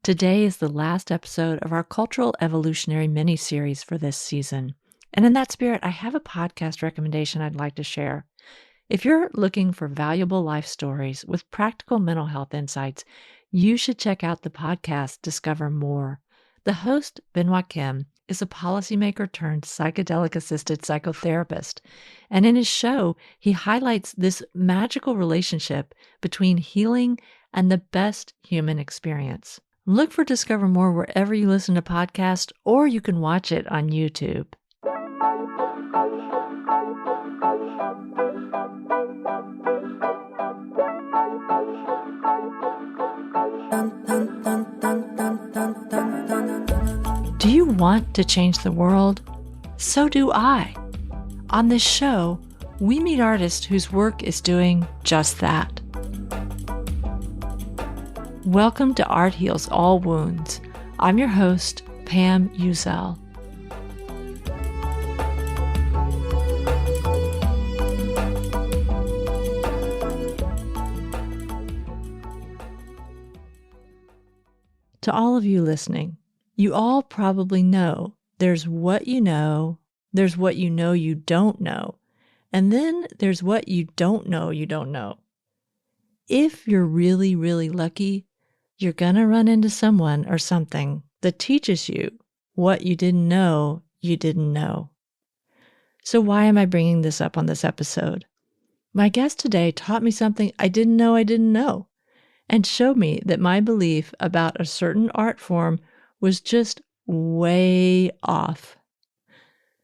Today is the last episode of our Cultural Evolutionary mini-series for this season. And in that spirit, I have a podcast recommendation I'd like to share. If you're looking for valuable life stories with practical mental health insights, you should check out the podcast Discover More. The host, Benoit Kim, is a policymaker turned psychedelic-assisted psychotherapist. And in his show, he highlights this magical relationship between healing and the best human experience. Look for Discover More wherever you listen to podcasts, or you can watch it on YouTube. Do you want to change the world? So do I. On this show, we meet artists whose work is doing just that. Welcome to Art Heals All Wounds. I'm your host, Pam Uzel. To all of you listening, you all probably know there's what you know you don't know, and then there's what you don't know you don't know. If you're really, really lucky, you're gonna run into someone or something that teaches you what you didn't know you didn't know. So why am I bringing this up on this episode? My guest today taught me something I didn't know, and showed me that my belief about a certain art form was just way off.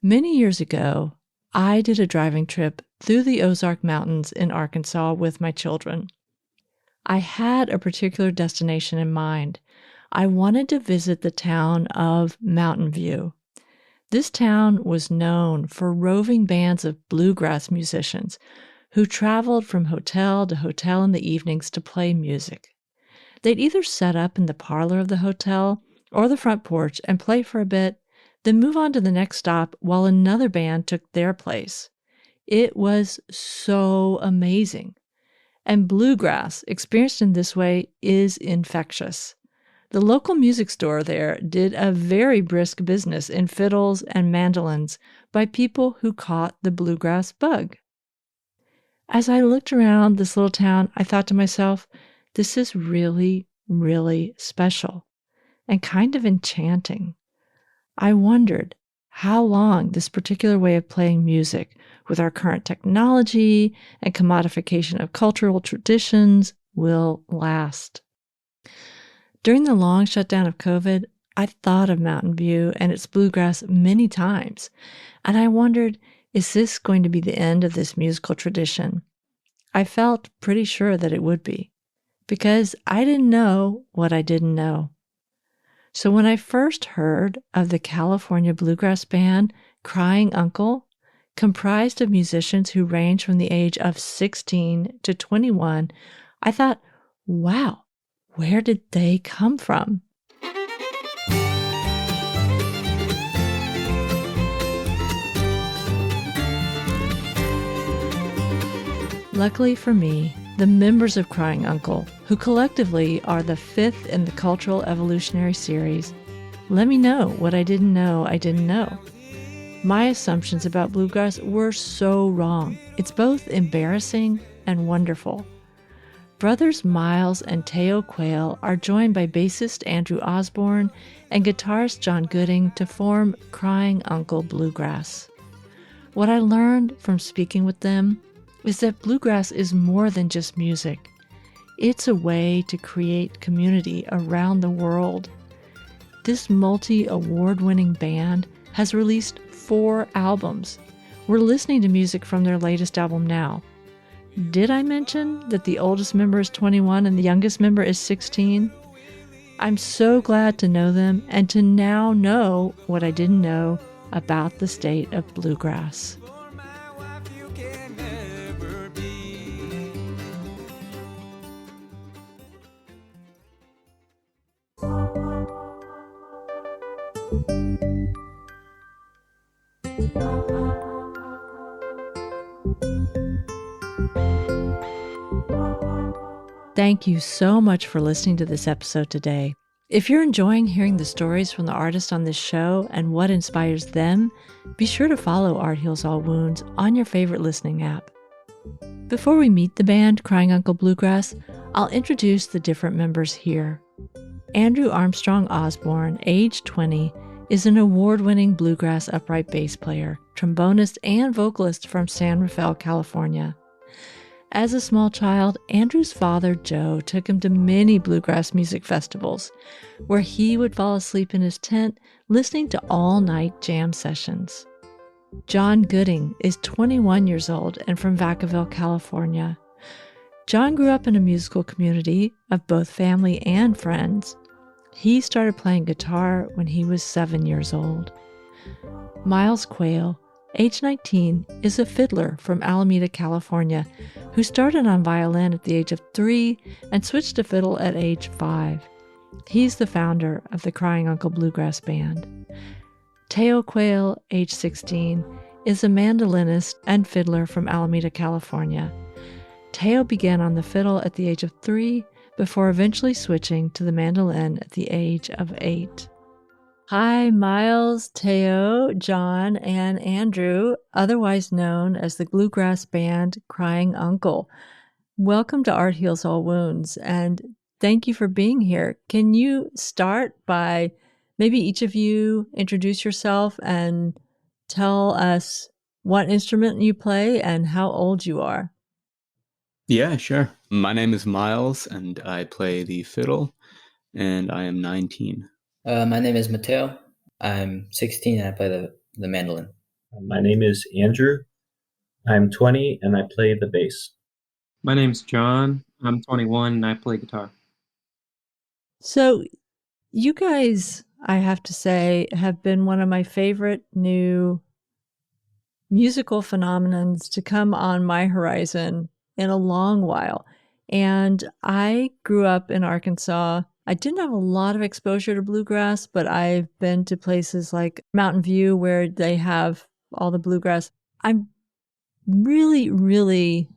Many years ago, I did a driving trip through the Ozark Mountains in Arkansas with my children. I had a particular destination in mind. I wanted to visit the town of Mountain View. This town was known for roving bands of bluegrass musicians who traveled from hotel to hotel in the evenings to play music. They'd either set up in the parlor of the hotel or the front porch and play for a bit, then move on to the next stop while another band took their place. It was so amazing. And bluegrass, experienced in this way, is infectious. The local music store there did a very brisk business in fiddles and mandolins by people who caught the bluegrass bug. As I looked around this little town, I thought to myself, this is really, really special and kind of enchanting. I wondered how long this particular way of playing music, with our current technology and commodification of cultural traditions, will last. During the long shutdown of COVID, I thought of Mountain View and its bluegrass many times, and I wondered, is this going to be the end of this musical tradition? I felt pretty sure that it would be, because I didn't know what I didn't know. So when I first heard of the California bluegrass band Crying Uncle, comprised of musicians who range from the age of 16 to 21, I thought, wow, where did they come from? Luckily for me, the members of Crying Uncle, who collectively are the fifth in the Cultural Evolutionary series, let me know what I didn't know I didn't know. My assumptions about bluegrass were so wrong. It's both embarrassing and wonderful. Brothers Miles and Quale are joined by bassist Andrew Osborn and guitarist John Gooding to form Crying Uncle Bluegrass. What I learned from speaking with them is that bluegrass is more than just music. It's a way to create community around the world. This multi-award-winning band has released 4 albums. We're listening to music from their latest album now. Did I mention that the oldest member is 21 and the youngest member is 16? I'm so glad to know them and to now know what I didn't know about the state of bluegrass. Thank you so much for listening to this episode today. If you're enjoying hearing the stories from the artists on this show and what inspires them, be sure to follow Art Heals All Wounds on your favorite listening app. Before we meet the band Crying Uncle Bluegrass, I'll introduce the different members here. Andrew Armstrong Osborn, age 20, is an award-winning bluegrass upright bass player, trombonist, and vocalist from San Rafael, California. As a small child, Andrew's father, Joe, took him to many bluegrass music festivals, where he would fall asleep in his tent listening to all-night jam sessions. John Gooding is 21 years old and from Vacaville, California. John grew up in a musical community of both family and friends. He started playing guitar when he was 7 years old. Miles Quale, age 19, is a fiddler from Alameda, California, who started on violin at the age of 3 and switched to fiddle at age 5. He's the founder of the Crying Uncle Bluegrass Band. Teo Quale, age 16, is a mandolinist and fiddler from Alameda, California. Teo began on the fiddle at the age of 3 before eventually switching to the mandolin at the age of 8. Hi, Miles, Teo, John, and Andrew, otherwise known as the bluegrass band Crying Uncle. Welcome to Art Heals All Wounds, and thank you for being here. Can you start by maybe each of you introduce yourself and tell us what instrument you play and how old you are? Yeah, sure. My name is Miles, and I play the fiddle, and I am 19. My name is Mateo. I'm 16 and I play the mandolin. My name is Andrew. I'm 20 and I play the bass. My name's John. I'm 21 and I play guitar. So you guys, I have to say, have been one of my favorite new musical phenomenons to come on my horizon in a long while. And I grew up in Arkansas. I didn't have a lot of exposure to bluegrass, but I've been to places like Mountain View where they have all the bluegrass. I'm really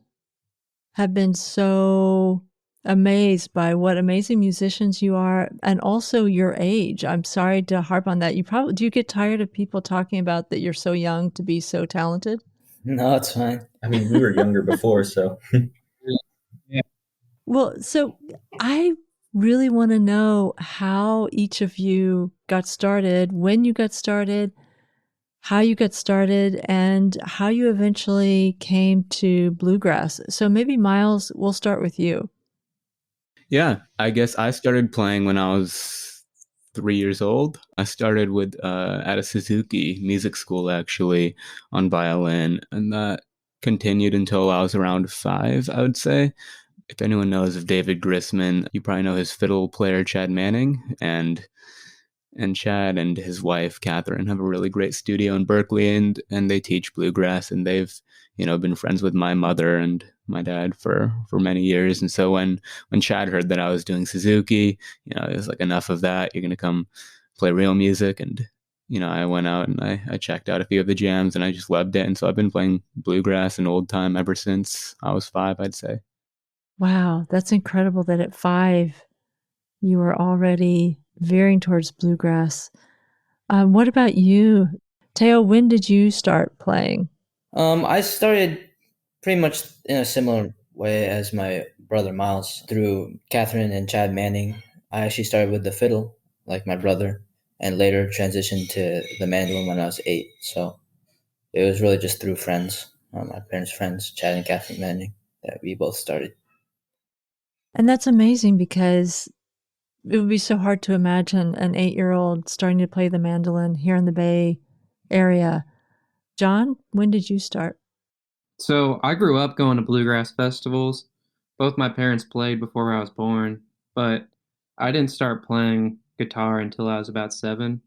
have been so amazed by what amazing musicians you are and also your age. I'm sorry to harp on that. Do you get tired of people talking about that you're so young to be so talented? No, it's fine. I mean, we were younger before, so. Yeah. Well, so I really want to know how each of you got started, when you got started, how you got started, and how you eventually came to bluegrass. So maybe Miles, we'll start with you. Yeah, I guess I started playing when I was 3 years old. I started with at a Suzuki music school, actually, on violin, and that continued until I was around 5, I would say. If anyone knows of David Grisman, you probably know his fiddle player, Chad Manning, and Chad and his wife Catherine have a really great studio in Berkeley, and they teach bluegrass, and they've been friends with my mother and my dad for many years. And so when Chad heard that I was doing Suzuki, it was like, enough of that, you're gonna come play real music. And I went out and I checked out a few of the jams and I just loved it. And so I've been playing bluegrass and old time ever since I was 5, I'd say. Wow, that's incredible that at 5 you were already veering towards bluegrass. What about you? Teo, when did you start playing? I started pretty much in a similar way as my brother Miles through Catherine and Chad Manning. I actually started with the fiddle, like my brother, and later transitioned to the mandolin when I was 8. So it was really just through friends, my parents' friends, Chad and Catherine Manning, that we both started. And that's amazing because it would be so hard to imagine an 8-year-old starting to play the mandolin here in the Bay Area. John, when did you start? So I grew up going to bluegrass festivals. Both my parents played before I was born, but I didn't start playing guitar until I was about 7.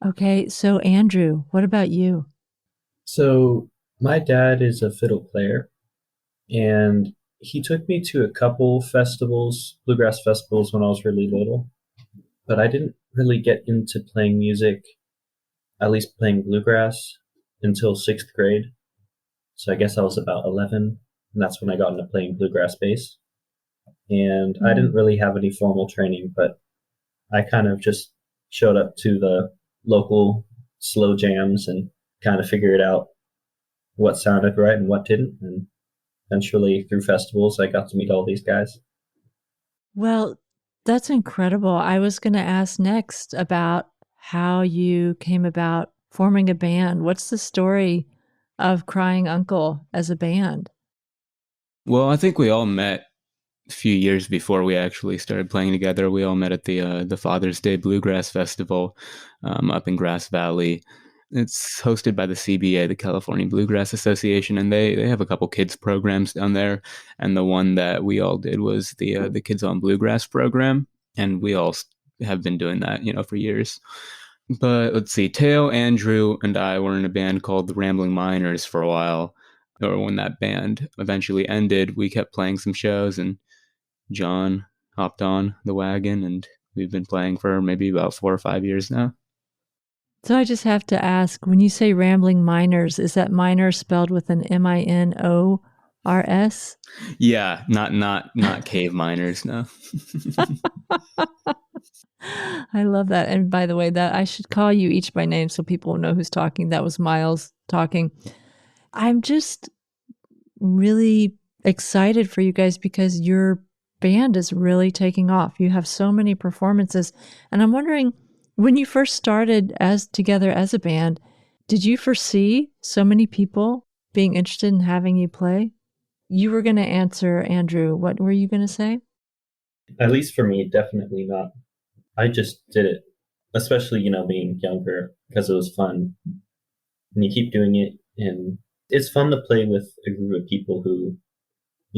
Okay, so Andrew, what about you? So, my dad is a fiddle player, and he took me to a couple festivals, bluegrass festivals, when I was really little. But I didn't really get into playing music, at least playing bluegrass, until 6th grade. So I guess I was about 11, and that's when I got into playing bluegrass bass. And I didn't really have any formal training, but I kind of just showed up to the local slow jams and kind of figured out what sounded right and what didn't. And eventually, through festivals, I got to meet all these guys. Well, that's incredible. I was going to ask next about how you came about forming a band. What's the story of Crying Uncle as a band? Well, I think we all met a few years before we actually started playing together. We all met at the Father's Day Bluegrass Festival up in Grass Valley. It's hosted by the CBA, the California Bluegrass Association, and they have a couple kids programs down there. And the one that we all did was the Kids on Bluegrass program, and we all have been doing that, for years. But let's see, Teo, Andrew, and I were in a band called the Rambling Miners for a while. Or when that band eventually ended, we kept playing some shows, and John hopped on the wagon, and we've been playing for maybe about 4 or 5 years now. So I just have to ask, when you say Rambling Miners, is that minor spelled with an Minors? Yeah, not cave miners, no. I love that. And by the way, that I should call you each by name so people will know who's talking. That was Miles talking. I'm just really excited for you guys because your band is really taking off. You have so many performances. And I'm wondering, when you first started together as a band, did you foresee so many people being interested in having you play? You were going to answer, Andrew. What were you going to say? At least for me, definitely not. I just did it, especially, being younger, because it was fun. And you keep doing it, and it's fun to play with a group of people who,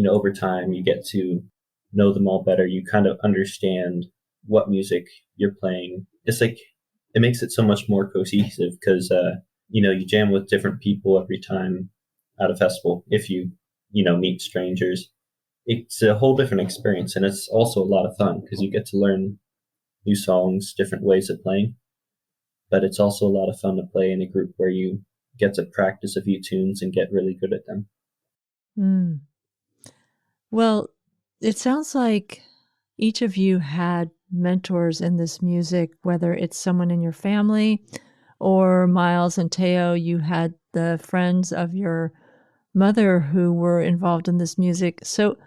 over time you get to know them all better. You kind of understand what music you're playing. It's like, it makes it so much more cohesive because, you jam with different people every time at a festival. If you, meet strangers, it's a whole different experience. And it's also a lot of fun because you get to learn new songs, different ways of playing. But it's also a lot of fun to play in a group where you get to practice a few tunes and get really good at them. Mm. Well, it sounds like each of you had mentors in this music, whether it's someone in your family or Miles and Teo, you had the friends of your mother who were involved in this music. So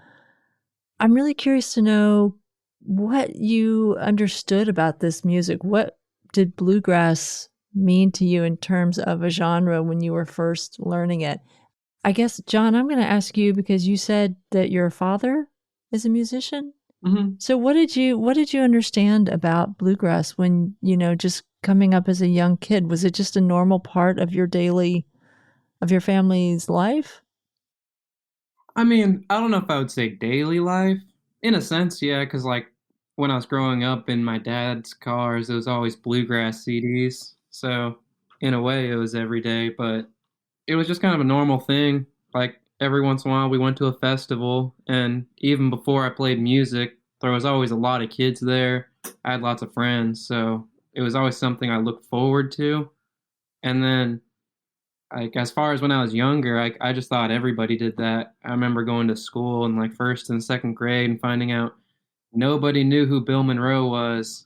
I'm really curious to know what you understood about this music. What did bluegrass mean to you in terms of a genre when you were first learning it? I guess, John, I'm going to ask you because you said that your father is a musician. Mm-hmm. So what did you understand about bluegrass when, just coming up as a young kid? Was it just a normal part of your family's life? I mean, I don't know if I would say daily life. In a sense, yeah, because when I was growing up in my dad's cars, it was always bluegrass CDs. So in a way, it was every day, but it was just kind of a normal thing. Like every once in a while, we went to a festival, and even before I played music, there was always a lot of kids there. I had lots of friends, so it was always something I looked forward to. And then, as far as when I was younger, I just thought everybody did that. I remember going to school in first and second grade and finding out nobody knew who Bill Monroe was,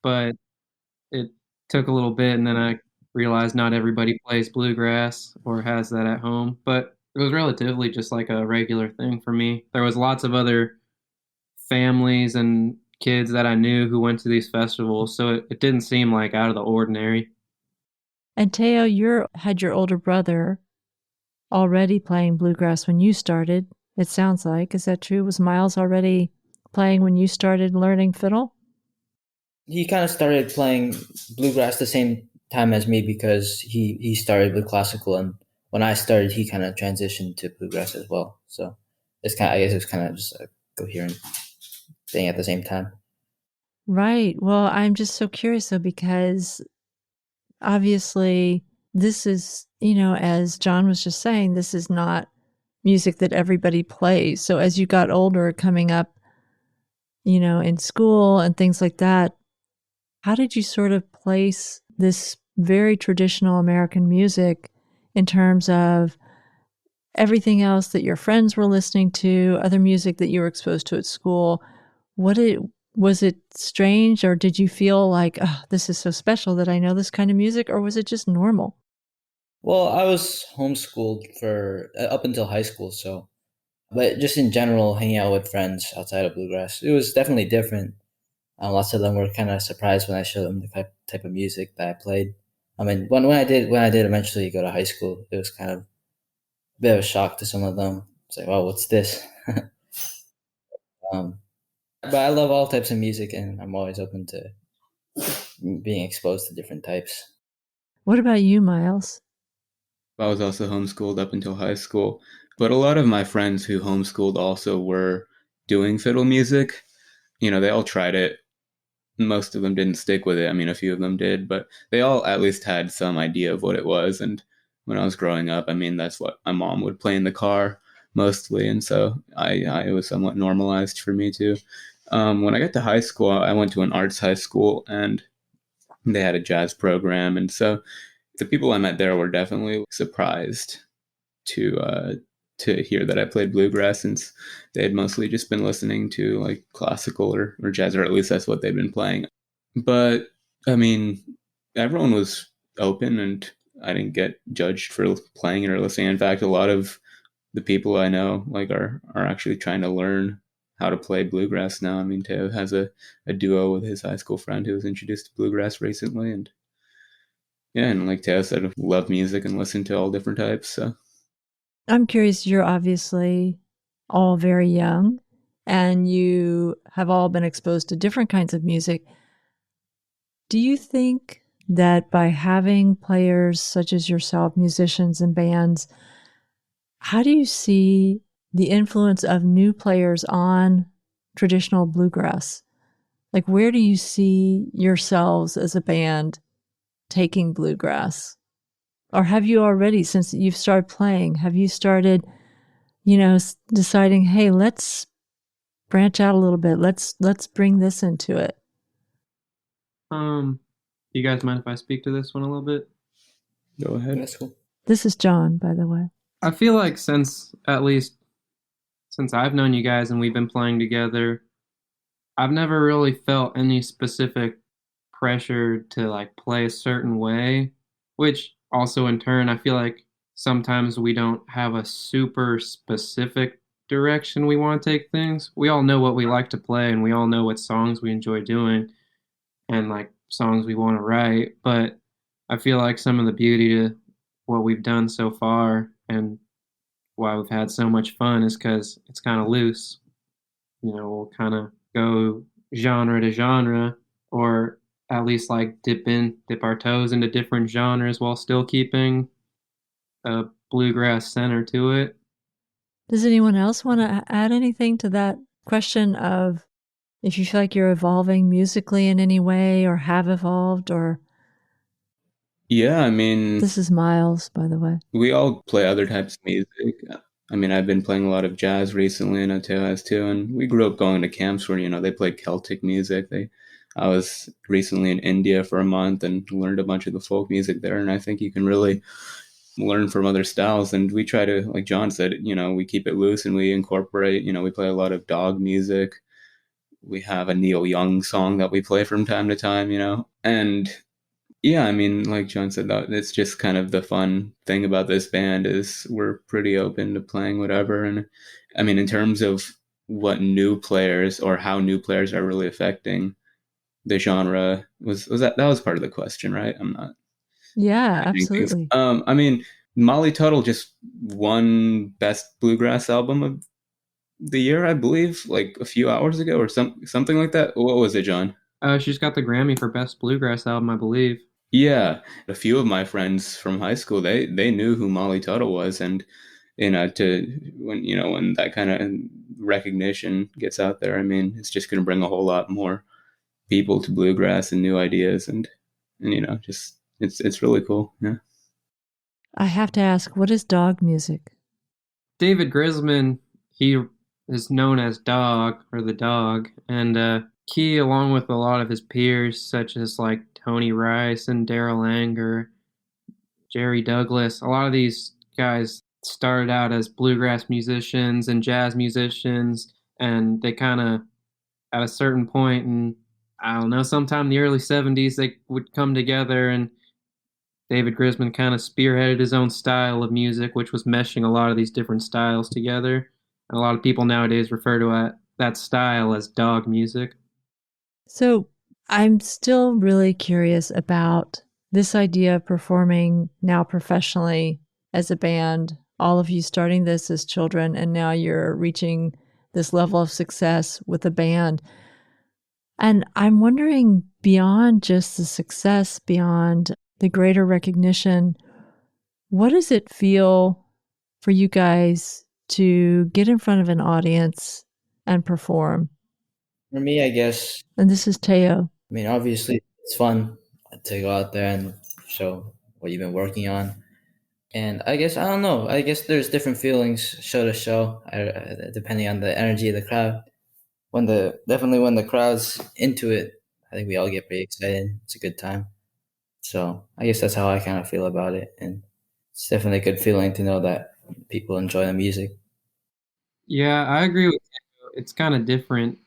but it took a little bit, and then I realized not everybody plays bluegrass or has that at home. But it was relatively just like a regular thing for me. There was lots of other families and kids that I knew who went to these festivals, so it didn't seem like out of the ordinary. And Teo, you had your older brother already playing bluegrass when you started, it sounds like. Is that true? Was Miles already playing when you started learning fiddle? He kind of started playing bluegrass the same time as me because he started with classical, and when I started, he kind of transitioned to bluegrass as well. So I guess it's kind of just a coherent thing at the same time. Right. Well, I'm just so curious though, because obviously this is, as John was just saying, this is not music that everybody plays. So as you got older, coming up, in school and things like that, how did you sort of place this very traditional American music in terms of everything else that your friends were listening to, other music that you were exposed to at school? What Was it strange, or did you feel like, oh, this is so special that I know this kind of music, or was it just normal? Well, I was homeschooled for up until high school, so but just in general, hanging out with friends outside of bluegrass, it was definitely different. Lots of them were kind of surprised when I showed them the type of music that I played. I mean, when I did eventually go to high school, it was kind of a bit of a shock to some of them. It's like, "Wow, what's this?" um, but I love all types of music, and I'm always open to being exposed to different types. What about you, Miles? I was also homeschooled up until high school, but a lot of my friends who homeschooled also were doing fiddle music. They all tried it. Most of them didn't stick with it. I mean, a few of them did, but they all at least had some idea of what it was. And when I was growing up, I mean, that's what my mom would play in the car mostly, and so it was somewhat normalized for me too. When I got to high school, I went to an arts high school, and they had a jazz program, and so the people I met there were definitely surprised to hear that I played bluegrass, since they had mostly just been listening to like classical or jazz, or at least that's what they'd been playing. But I mean, everyone was open, and I didn't get judged for playing it or listening. In fact, a lot of the people I know like are actually trying to learn how to play bluegrass now. I mean, Teo has a duo with his high school friend who was introduced to bluegrass recently, and yeah, and like Teo said, love music and listen to all different types. So I'm curious, you're obviously all very young and you have all been exposed to different kinds of music. Do you think that by having players such as yourself, musicians and bands, how do you see the influence of new players on traditional bluegrass? Like, where do you see yourselves as a band taking bluegrass? Or have you already, since you've started playing, have you started, deciding, hey, let's branch out a little bit. Let's bring this into it. Do you guys mind if I speak to this one a little bit? go ahead. That's cool. This is John, by the way. I feel like since I've known you guys and we've been playing together, I've never really felt any specific pressure to like play a certain way, which also in turn I feel like sometimes we don't have a super specific direction we want to take things. We all know what we like to play and we all know what songs we enjoy doing and like songs we want to write, but I feel like some of the beauty to what we've done so far and why we've had so much fun is because it's kind of loose. We'll kind of go genre to genre, or at least like dip our toes into different genres while still keeping a bluegrass center to it. Does anyone else want to add anything to that question of if you feel like you're evolving musically in any way or have evolved? Or Yeah, I mean, this is Miles, by the way. we all play other types of music. I mean, I've been playing a lot of jazz recently, and Teo has too. And we grew up going to camps where they played Celtic music. I was recently in India for a month and learned a bunch of the folk music there. And I think you can really learn from other styles. And we try to, like John said, we keep it loose and we incorporate. We play a lot of dog music. We have a Neil Young song that we play from time to time. And yeah, I mean, like John said, that it's just kind of the fun thing about this band is we're pretty open to playing whatever. And I mean, in terms of what new players or how new players are really affecting the genre, was that was part of the question, right? I'm not. Yeah, absolutely. I mean, Molly Tuttle just won Best Bluegrass Album of the Year, I believe, like a few hours ago or something like that. What was it, John? She's got the Grammy for Best Bluegrass Album, I believe. Yeah, a few of my friends from high school, they knew who Molly Tuttle was, and when that kind of recognition gets out there, I mean, it's just going to bring a whole lot more people to bluegrass and new ideas, and just it's really cool. Yeah. I have to ask, what is dog music? David Grisman, he is known as Dog or the Dog, and he, along with a lot of his peers, such as like Tony Rice and Daryl Anger, Jerry Douglas, a lot of these guys started out as bluegrass musicians and jazz musicians, and they kind of, at a certain point, and I don't know, sometime in the early 70s, they would come together, and David Grisman kind of spearheaded his own style of music, which was meshing a lot of these different styles together. And a lot of people nowadays refer to that style as dog music. So I'm still really curious about this idea of performing now professionally as a band, all of you starting this as children, and now you're reaching this level of success with a band. And I'm wondering, beyond just the success, beyond the greater recognition, what does it feel for you guys to get in front of an audience and perform? For me, I guess, And this is Teo. I mean, obviously, it's fun to go out there and show what you've been working on. And I guess, I don't know, I guess there's different feelings show to show, depending on the energy of the crowd. Definitely when the crowd's into it, I think we all get pretty excited. It's a good time. So I guess that's how I kind of feel about it. And it's definitely a good feeling to know that people enjoy the music. Yeah, I agree with you. It's kind of different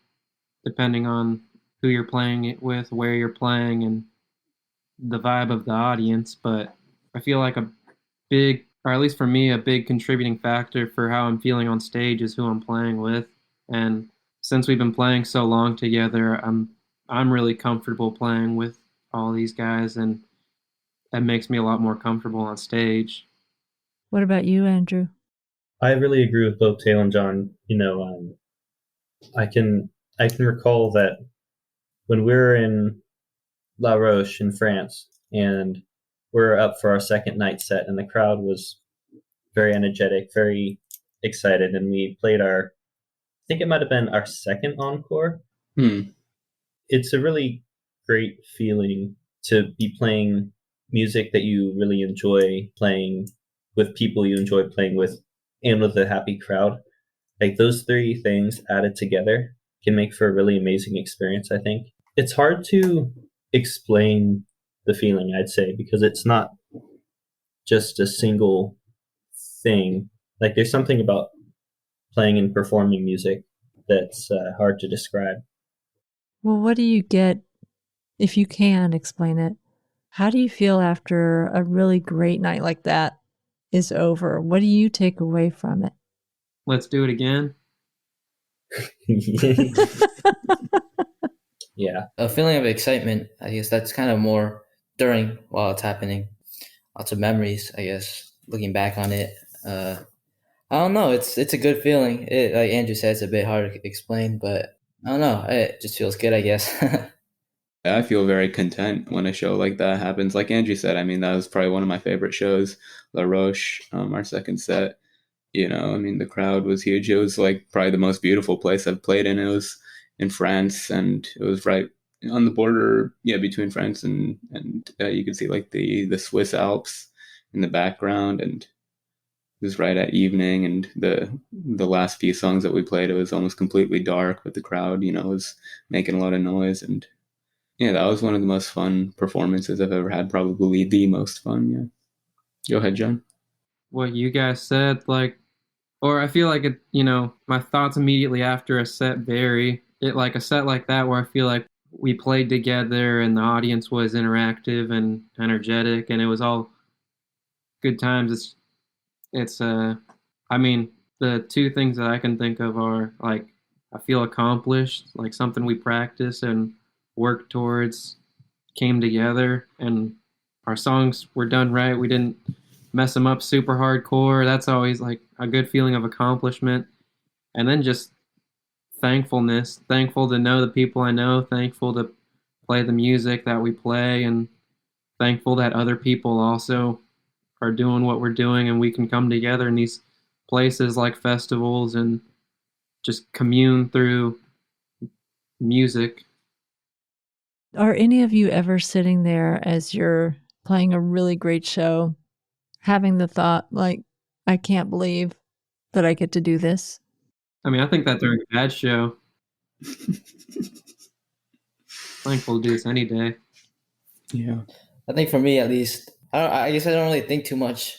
depending on who you're playing it with, where you're playing, and the vibe of the audience. But I feel like a big, or at least for me, a big contributing factor for how I'm feeling on stage is who I'm playing with. And since we've been playing so long together, I'm really comfortable playing with all these guys, and that makes me a lot more comfortable on stage. What about you, Andrew? I really agree with both Taylor and John. I can recall that when we were in La Roche in France, and we're up for our second night set, and the crowd was very energetic, very excited, and we played I think it might have been our second encore. It's a really great feeling to be playing music that you really enjoy playing with people you enjoy playing with, and with a happy crowd. Like, those three things added together can make for a really amazing experience, I think. It's hard to explain the feeling, I'd say, because it's not just a single thing. Like, there's something about playing and performing music that's hard to describe. Well, what do you get, if you can explain it? How do you feel after a really great night like that is over? What do you take away from it? Let's do it again. Yeah. A feeling of excitement, I guess that's kind of more while it's happening. Lots of memories, I guess, looking back on it. I don't know. It's a good feeling. Like Andrew said, it's a bit hard to explain, but I don't know. It just feels good, I guess. I feel very content when a show like that happens. Like Andrew said, I mean, that was probably one of my favorite shows, La Roche, our second set. I mean, the crowd was huge. It was like probably the most beautiful place I've played in. It was in France, and it was right on the border, between France and you could see like the Swiss Alps in the background, and it was right at evening. And the last few songs that we played, it was almost completely dark, but the crowd, was making a lot of noise. And yeah, that was one of the most fun performances I've ever had. Probably the most fun. Yeah. Go ahead, John. What you guys said, or I feel like it, my thoughts immediately after a set vary. Like a set like that where I feel like we played together and the audience was interactive and energetic and it was all good times. I mean, the two things that I can think of are like, I feel accomplished, like something we practiced and worked towards came together, and our songs were done right. We didn't mess them up super hardcore. That's always like a good feeling of accomplishment. And then just thankfulness, thankful to know the people I know, thankful to play the music that we play, and thankful that other people also are doing what we're doing, and we can come together in these places like festivals and just commune through music. Are any of you ever sitting there as you're playing a really great show, having the thought, like, I can't believe that I get to do this? I mean, I think that during a bad show, thankful to do this any day. Yeah. I think for me, at least, I guess I don't really think too much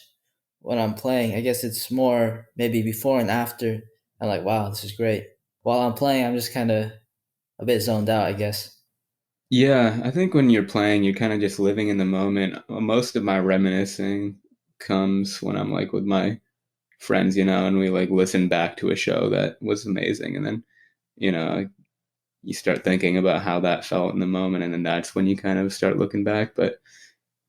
when I'm playing. I guess it's more maybe before and after. I'm like, wow, this is great. While I'm playing, I'm just kind of a bit zoned out, I guess. Yeah, I think when you're playing, you're kind of just living in the moment. Most of my reminiscing comes when I'm like with my friends, and we like listen back to a show that was amazing, and then you know you start thinking about how that felt in the moment, and then that's when you kind of start looking back. But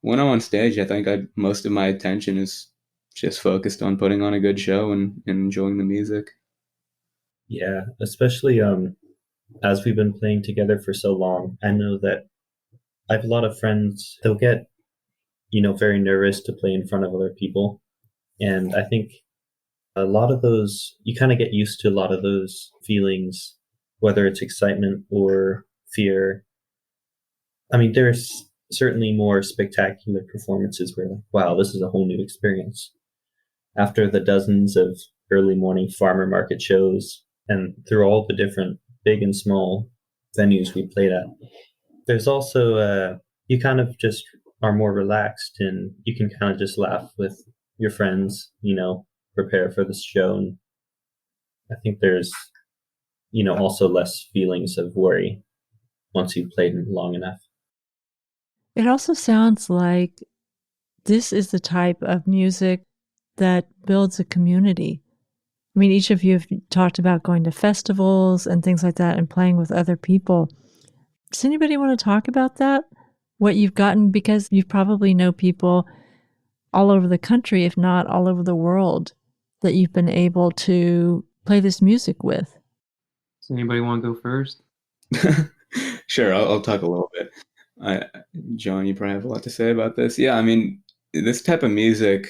when I'm on stage, I think most of my attention is just focused on putting on a good show and enjoying the music. Yeah, especially as we've been playing together for so long, I know that I have a lot of friends, they'll get, very nervous to play in front of other people. And I think a lot of those, you kind of get used to a lot of those feelings, whether it's excitement or fear. I mean, there's certainly more spectacular performances where, like, wow, this is a whole new experience. After the dozens of early morning farmer market shows and through all the different big and small venues we played at, there's also you kind of just are more relaxed and you can kind of just laugh with your friends, prepare for the show. And I think there's, also less feelings of worry once you've played long enough. It also sounds like this is the type of music that builds a community. I mean, each of you have talked about going to festivals and things like that and playing with other people. Does anybody want to talk about that? What you've gotten? Because you probably know people all over the country, if not all over the world, that you've been able to play this music with. Does anybody want to go first? Sure, I'll talk a little bit. John, you probably have a lot to say about this. Yeah, I mean, this type of music,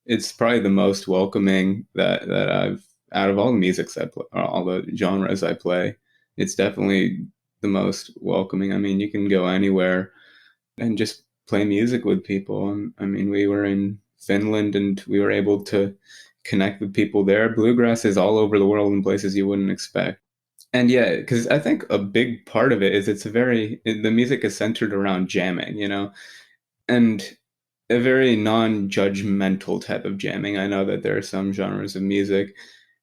it's probably the most welcoming that I've out of all the musics I play, or all the genres I play. It's definitely the most welcoming. I mean, you can go anywhere and just play music with people. And I mean, we were in Finland and we were able to connect with people there. Bluegrass is all over the world in places you wouldn't expect. And yeah, because I think a big part of it is the music is centered around jamming, and a very non-judgmental type of jamming. I know that there are some genres of music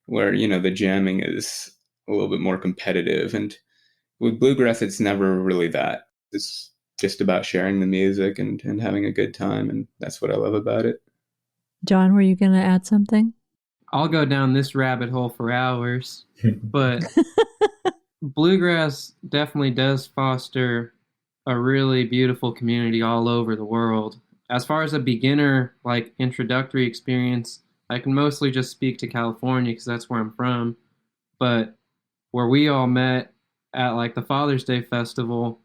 where, the jamming is a little bit more competitive. And with bluegrass, it's never really that. It's just about sharing the music and having a good time. And that's what I love about it. John, were you going to add something? I'll go down this rabbit hole for hours, but bluegrass definitely does foster a really beautiful community all over the world. As far as a beginner, like introductory experience, I can mostly just speak to California because that's where I'm from. But where we all met at like the Father's Day Festival,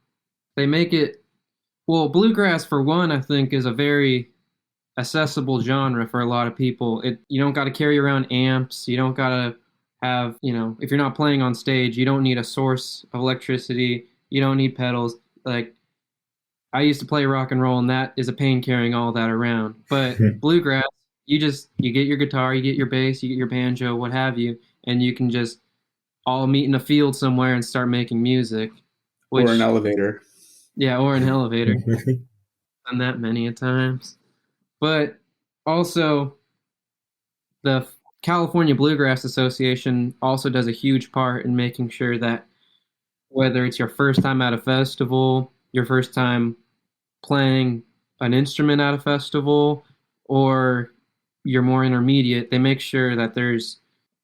they make it, well, bluegrass for one, I think is a very accessible genre for a lot of people. You don't got to carry around amps. You don't got to have, if you're not playing on stage, you don't need a source of electricity. You don't need pedals. Like I used to play rock and roll, and that is a pain carrying all that around. But bluegrass, you get your guitar, you get your bass, you get your banjo, what have you, and you can just all meet in a field somewhere and start making music. Or an elevator. Yeah, or an elevator. Done that many a times. But also, the California Bluegrass Association also does a huge part in making sure that whether it's your first time at a festival, your first time playing an instrument at a festival, or you're more intermediate, they make sure that there's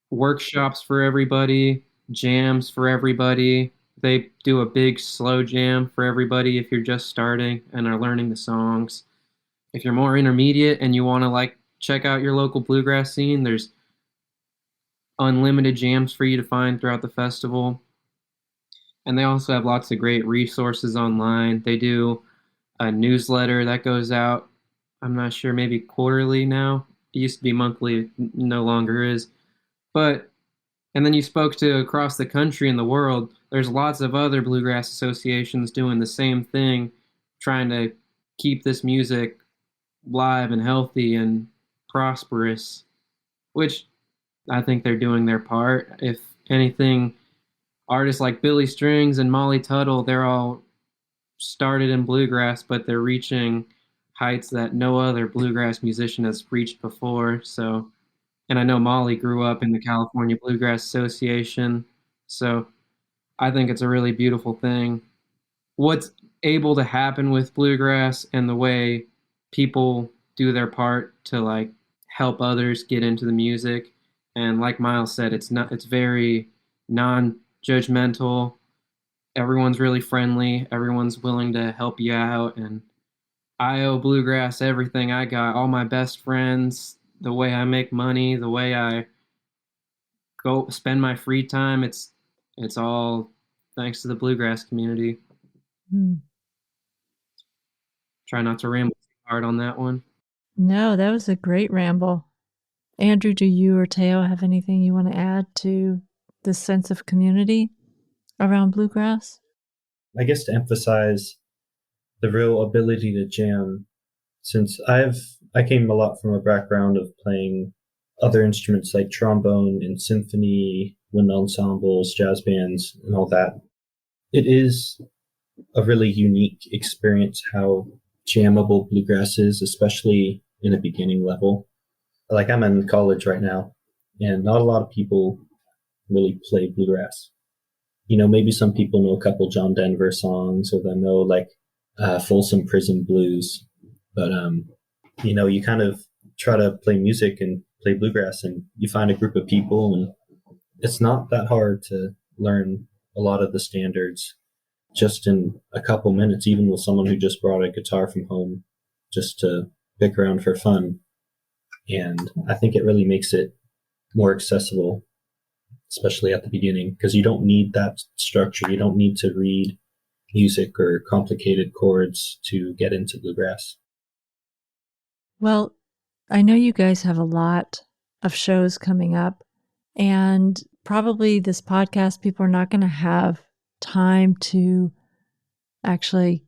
workshops for everybody, jams for everybody. They do a big slow jam for everybody if you're just starting and are learning the songs. If you're more intermediate and you want to like check out your local bluegrass scene, there's unlimited jams for you to find throughout the festival. And they also have lots of great resources online. They do a newsletter that goes out, I'm not sure, maybe quarterly now. It used to be monthly, no longer is. But, and then you spoke to across the country and the world, there's lots of other bluegrass associations doing the same thing, trying to keep this music live and healthy and prosperous, which I think they're doing their part. If anything, artists like Billy Strings and Molly Tuttle, they're all started in bluegrass, but they're reaching heights that no other bluegrass musician has reached before. So, and I know Molly grew up in the California Bluegrass Association. So, I think it's a really beautiful thing. What's able to happen with bluegrass and the way people do their part to like help others get into the music. And like Miles said, it's very non-judgmental. Everyone's really friendly. Everyone's willing to help you out. And I owe bluegrass everything I got, all my best friends, the way I make money, the way I go spend my free time. It's all thanks to the bluegrass community. Hmm. Try not to ramble too hard on that one. No, that was a great ramble. Andrew, do you or Teo have anything you want to add to the sense of community around bluegrass? I guess to emphasize the real ability to jam, since I came a lot from a background of playing other instruments like trombone and symphony, wind ensembles, jazz bands, and all that. It is a really unique experience how jammable bluegrass is, especially in a beginning level. Like I'm in college right now, and not a lot of people really play bluegrass. Maybe some people know a couple John Denver songs, or they know like Folsom Prison Blues, but you kind of try to play music and play bluegrass, and you find a group of people, and it's not that hard to learn a lot of the standards just in a couple minutes, even with someone who just brought a guitar from home just to pick around for fun. And I think it really makes it more accessible, especially at the beginning, because you don't need that structure. You don't need to read music or complicated chords to get into bluegrass. Well, I know you guys have a lot of shows coming up, and probably this podcast, people are not going to have time to actually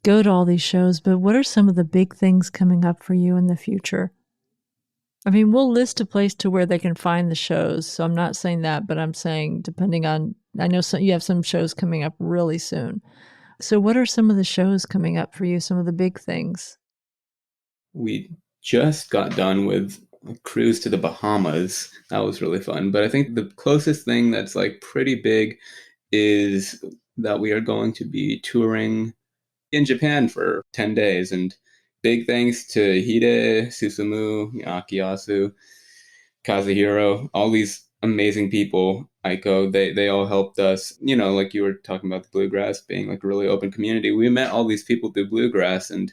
go to all these shows, but what are some of the big things coming up for you in the future? I mean, we'll list a place to where they can find the shows. So I'm not saying that, but I'm saying depending on, I know you have some shows coming up really soon. So what are some of the shows coming up for you? Some of the big things? We just got done with a cruise to the Bahamas. That was really fun. But I think the closest thing that's like pretty big is that we are going to be touring in Japan for 10 days. And big thanks to Hide, Susumu, Akiyasu, Kazuhiro, all these amazing people. Aiko, they all helped us. Like you were talking about the bluegrass being like a really open community. We met all these people through bluegrass, and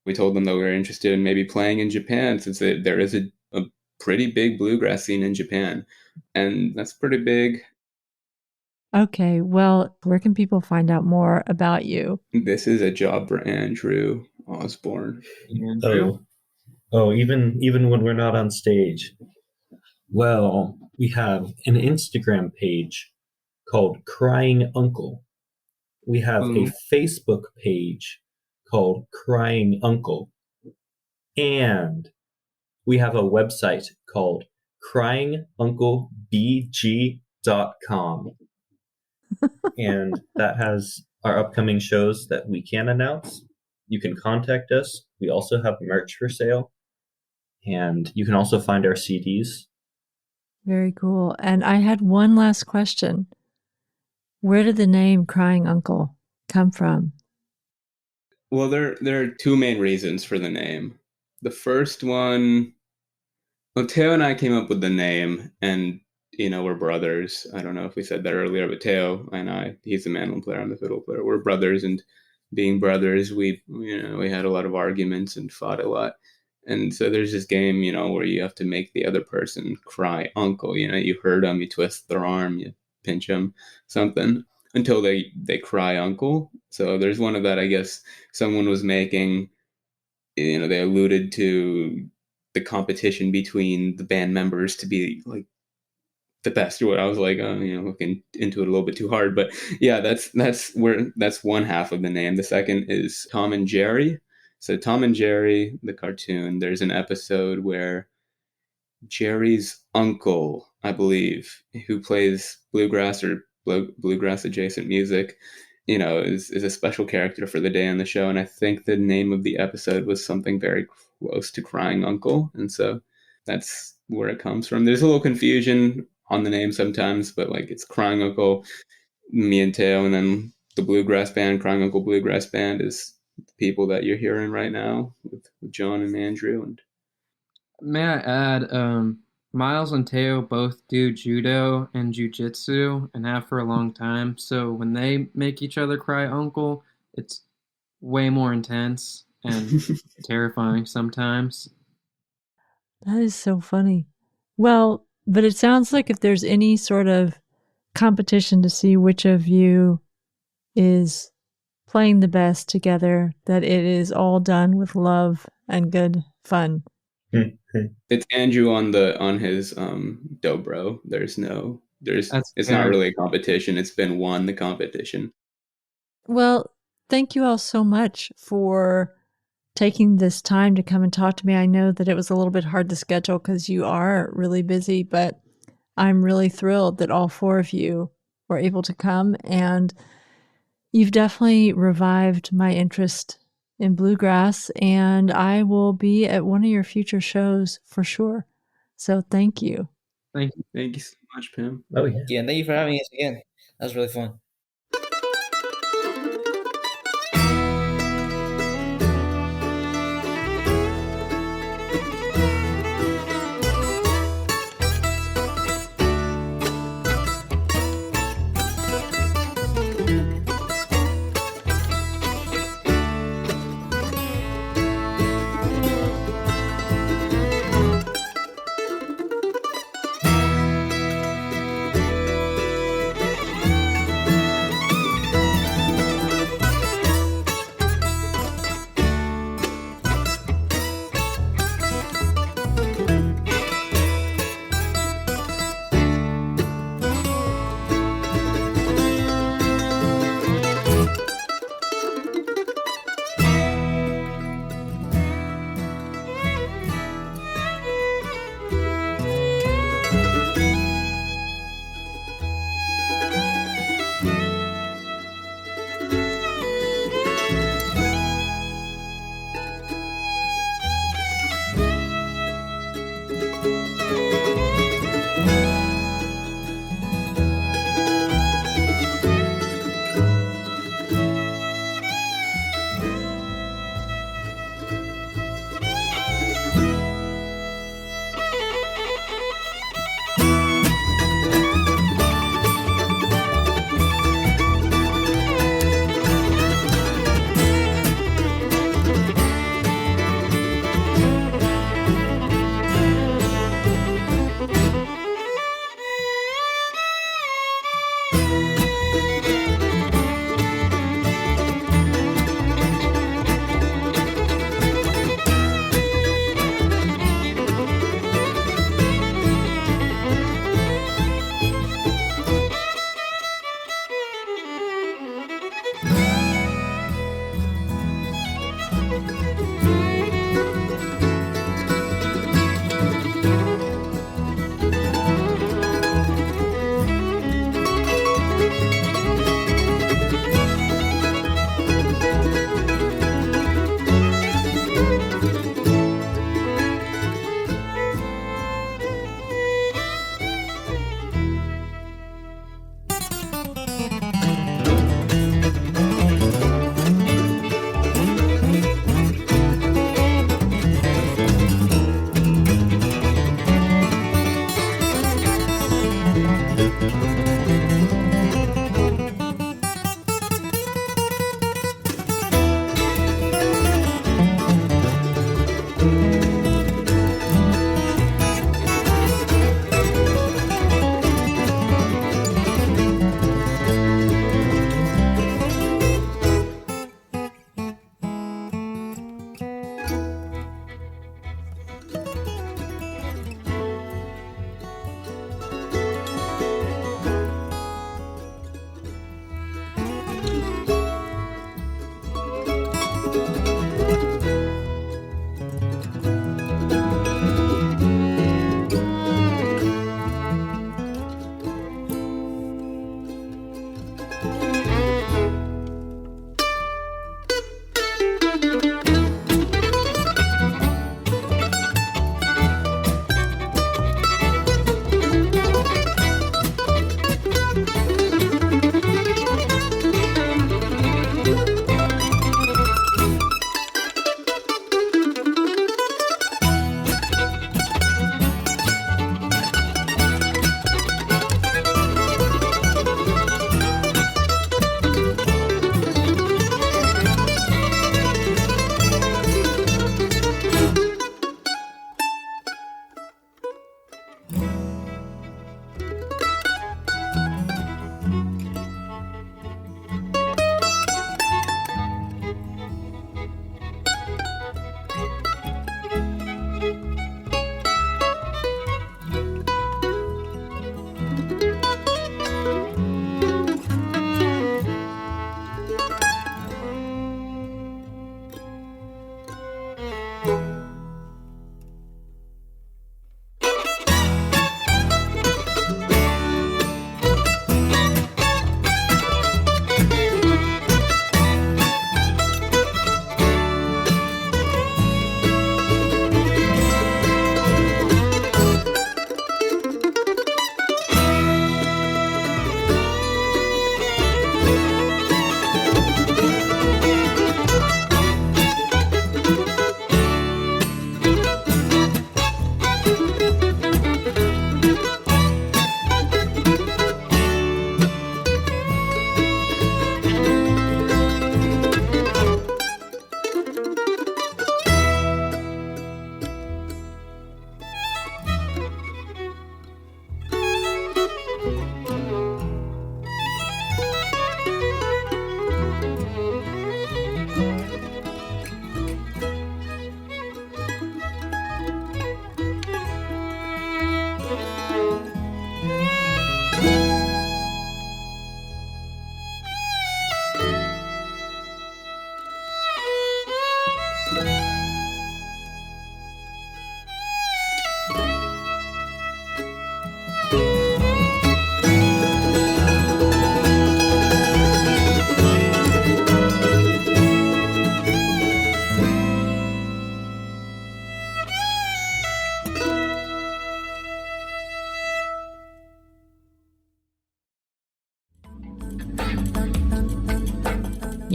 we told them that we were interested in maybe playing in Japan, since there is a pretty big bluegrass scene in Japan. And that's pretty big. Okay, well, where can people find out more about you? This is a job for Andrew Osborn. Andrew? Oh, even when we're not on stage. Well, we have an Instagram page called Crying Uncle. We have a Facebook page called Crying Uncle. And we have a website called cryingunclebg.com. And that has our upcoming shows that we can announce. You can contact us. We also have merch for sale. And you can also find our CDs. Very cool. And I had one last question. Where did the name Crying Uncle come from? Well, there are two main reasons for the name. The first one, well, Teo and I came up with the name, and we're brothers. I don't know if we said that earlier, but Teo and I, he's the mandolin player, I'm the fiddle player. We're brothers, and being brothers, we had a lot of arguments and fought a lot. And so there's this game, where you have to make the other person cry uncle. You hurt them, you twist their arm, you pinch them, something, until they cry uncle. So there's one of that, I guess, someone was making, they alluded to the competition between the band members to be like the best, or what. I was like, looking into it a little bit too hard. But yeah, that's one half of the name. The second is Tom and Jerry. So Tom and Jerry, the cartoon, there's an episode where Jerry's uncle, I believe, who plays bluegrass or bluegrass adjacent music, is a special character for the day on the show. And I think the name of the episode was something very close to Crying Uncle. And so that's where it comes from. There's a little confusion on the name sometimes, but like it's Crying Uncle. me and Teo, and then the bluegrass band, Crying Uncle Bluegrass Band, is the people that you're hearing right now with John and Andrew. And May I add, Miles and Teo both do judo and jujitsu and have for a long time. So when they make each other cry uncle, it's way more intense and terrifying sometimes. That is so funny. Well, but it sounds like if there's any sort of competition to see which of you is playing the best together, that it is all done with love and good fun. it's Andrew on his dobro. It's fair. not really a competition. It's been won the competition. Well, thank you all so much for taking this time to come and talk to me. I know that it was a little bit hard to schedule because you are really busy, but I'm really thrilled that all four of you were able to come, and you've definitely revived my interest in bluegrass, and I will be at one of your future shows for sure. So thank you. Thank you. Thank you so much, Pam. Oh yeah. Yeah, and thank you for having us again. That was really fun.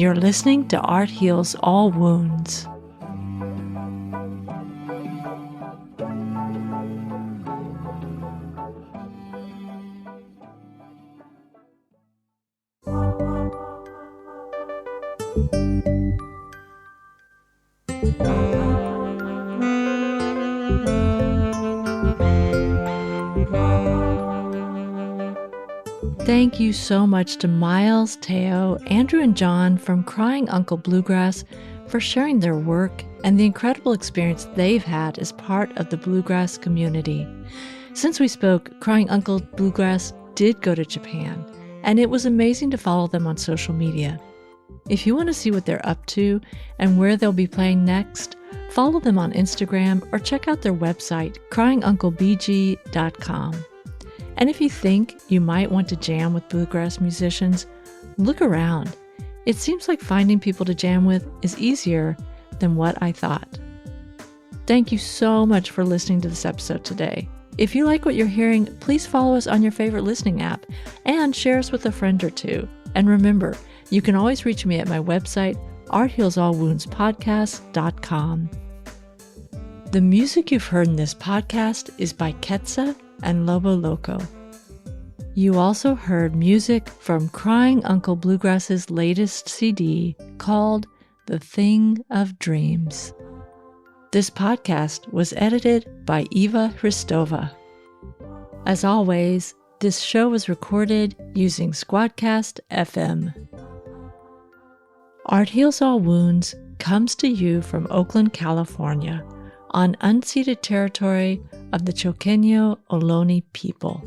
You're listening to Art Heals All Wounds. Thank you so much to Miles, Teo, Andrew, and John from Crying Uncle Bluegrass for sharing their work and the incredible experience they've had as part of the bluegrass community. Since we spoke, Crying Uncle Bluegrass did go to Japan, and it was amazing to follow them on social media. If you want to see what they're up to and where they'll be playing next, follow them on Instagram or check out their website, cryingunclebg.com. And if you think you might want to jam with bluegrass musicians, look around. It seems like finding people to jam with is easier than what I thought. Thank you so much for listening to this episode today. If you like what you're hearing, please follow us on your favorite listening app and share us with a friend or two. And remember, you can always reach me at my website, arthealsallwoundspodcast.com. The music you've heard in this podcast is by Quetzal and Lobo Loco. You also heard music from Crying Uncle Bluegrass's latest CD called The Thing of Dreams. This podcast was edited by Eva Hristova. As always, this show was recorded using Squadcast FM. Art Heals All Wounds comes to you from Oakland, California, on unceded territory of the Choqueño Ohlone people.